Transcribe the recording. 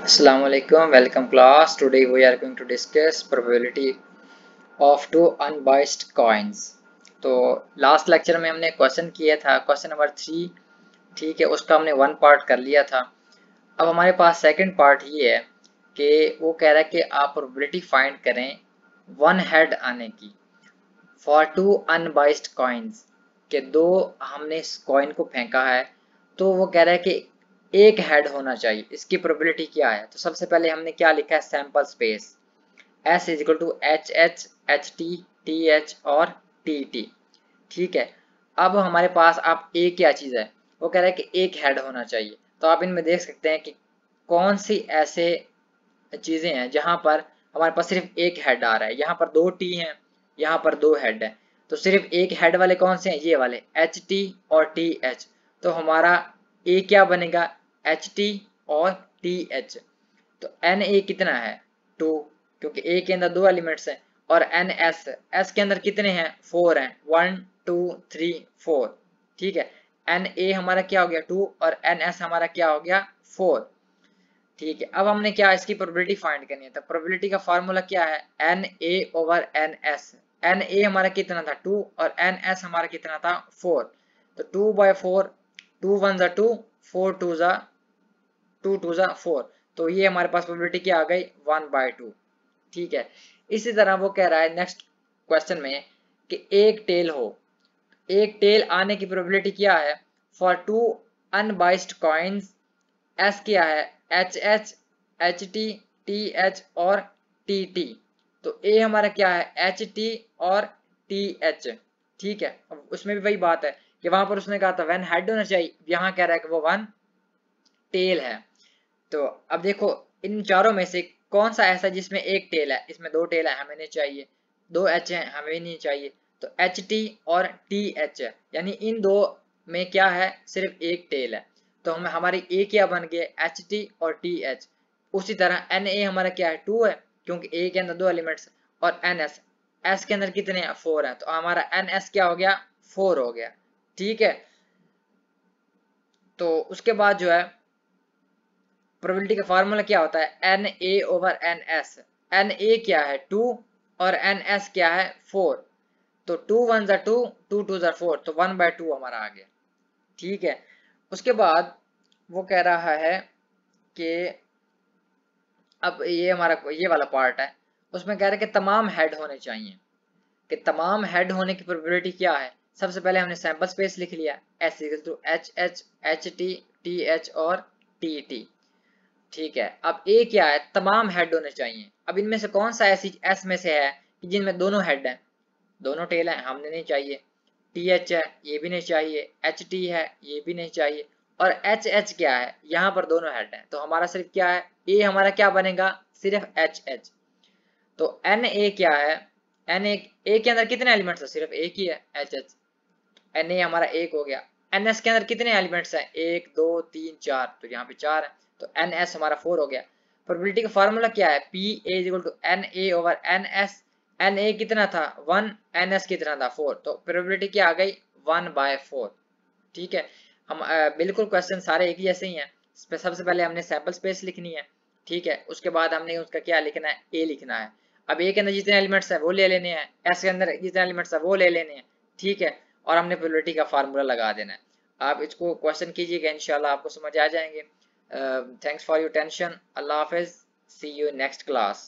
Assalamu alaikum, welcome class. Today we are going to discuss probability of two unbiased coins. तो last lecture में हमने question किया था, question number 3, ठीक है, उसका हमने वन पार्ट कर लिया था। अब हमारे पास सेकंड पार्ट ये है कि वो कह रहा है कि आप प्रोबेबिलिटी फाइंड करें वन हेड आने की फॉर टू अनबाइस्ड कॉइन्स, के दो हमने इस कॉइन को फेंका है तो वो कह रहा है कि एक हेड होना चाहिए, इसकी प्रोबेबिलिटी क्या है। तो सबसे पहले हमने क्या लिखा है, sample space S is equal to H H H T T H और टी टी, ठीक है। अब हमारे पास अब ए क्या चीज़ है, वो कह रहा है कि एक हेड होना चाहिए। तो आप इनमें देख सकते हैं कि कौन सी ऐसे चीज़ें हैं जहां पर हमारे पास सिर्फ एक हेड आ रहा है। यहाँ पर दो टी हैं, यहाँ पर दो हेड है, तो सिर्फ एक हेड वाले कौन से हैं, ये वाले एच टी और टी एच। तो हमारा ए क्या बनेगा, एच टी और टी एच। तो एन ए कितना है, 2, क्योंकि ए के अंदर दो एलिमेंट्स हैं। और एन एस, एस के अंदर कितने हैं, 4 हैं, 1 2 3 4, ठीक है। एन ए हमारा क्या हो गया, 2, और एन एस हमारा क्या हो गया, 4, ठीक है। अब हमने क्या इसकी प्रोबेबिलिटी फाइंड करनी है। तो प्रोबेबिलिटी का फार्मूला क्या है, n A over n S. N A हमारा कितना था, 2, और एन एस हमारा कितना था, 4। तो 2/4, 2 1 जा 2, 4 2 जा 2 2 जा 4। तो ये हमारे पास प्रोबेबिलिटी क्या आ गई, 1/2, ठीक है। इसी तरह वो कह रहा है नेक्स्ट क्वेश्चन में कि एक टेल हो, एक टेल आने की प्रोबेबिलिटी क्या है for two unbiased coins. S क्या है, H H H T T H और टी टी। तो ए हमारा क्या है, एच टी और टी एच, ठीक है। अब उसमें भी वही बात है कि वहां पर उसने कहा था वन हेड होना चाहिए, यहाँ कह रहा है कि वो वन टेल है। तो अब देखो इन चारों में से कौन सा ऐसा जिसमें एक टेल है, इसमें दो टेल है, हमें नहीं चाहिए। दो एच है, हमें नहीं चाहिए। तो एच टी और टी एच है, यानी इन दो में क्या है, सिर्फ एक टेल है। तो हम हमारी ए क्या बन गया, एच टी और टी एच। उसी तरह एन ए हमारा क्या है, 2 है, क्योंकि ए के अंदर दो एलिमेंट्स। और एन एस, एस के अंदर कितने हैं, 4 है। तो हमारा एन एस क्या हो गया, 4 हो गया, ठीक है। तो उसके बाद जो है प्रोबेबिलिटी का फार्मूला क्या होता है, n A over n S. N A क्या है, 2, और एन एस क्या है, 4। तो 2 1 जा 2, 2 2 जा 4, तो 1/2 हमारा आ गया, ठीक है। उसके बाद वो कह रहा है कि अब ये हमारा ये वाला पार्ट है, उसमें कह रहा है कि तमाम हेड होने चाहिए, कि तमाम हेड होने की प्रोबेबिलिटी क्या है। सबसे पहले हमने सैंपल स्पेस लिख लिया, S equal to H H H T T H और टी टी, ठीक है। अब ए क्या है, तमाम हेड होने चाहिए। अब इनमें से कौन सा ऐसी एस में से है कि जिनमें दोनों हेड हैं, दोनों टेल हैं, हमने नहीं चाहिए। टी एच है, ये भी नहीं चाहिए। एच टी है, ये भी नहीं चाहिए। और एच एच क्या है, यहाँ पर दोनों हेड हैं, तो हमारा सिर्फ क्या है, ए हमारा क्या बनेगा, सिर्फ एच एच। तो एन ए क्या है, एन ए के अंदर कितने एलिमेंट्स है, सिर्फ एक ही है, एच एच। एन ए हमारा एक हो गया। एन एस के अंदर कितने एलिमेंट्स हैं, 1 2 3 4, तो यहाँ पे 4 है। तो एन एस हमारा 4 हो गया। प्रोबेबिलिटी का फार्मूला क्या है, P A is equal to n A over n S. N A कितना था, 1, एन एस कितना था, 4। तो प्रोबेबिलिटी क्या आ गई, 1/4, ठीक है। हम बिल्कुल क्वेश्चन सारे एक ही जैसे ही हैं। सबसे पहले हमने सैंपल स्पेस लिखनी है, ठीक है। उसके बाद हमने उसका क्या लिखना है, ए लिखना है। अब ए के अंदर जितने एलिमेंट्स हैं वो ले लेने हैं, एस के अंदर जितने एलिमेंट्स हैं वो ले लेने हैं, ठीक है। और हमने प्रोबेबिलिटी का फार्मूला लगा देना है। आप इसको क्वेश्चन कीजिएगा, इंशाल्लाह आपको समझ आ जाएंगे। थैंक्स फॉर योर टेंशन, अल्लाह हाफिज, सी यू नेक्स्ट क्लास।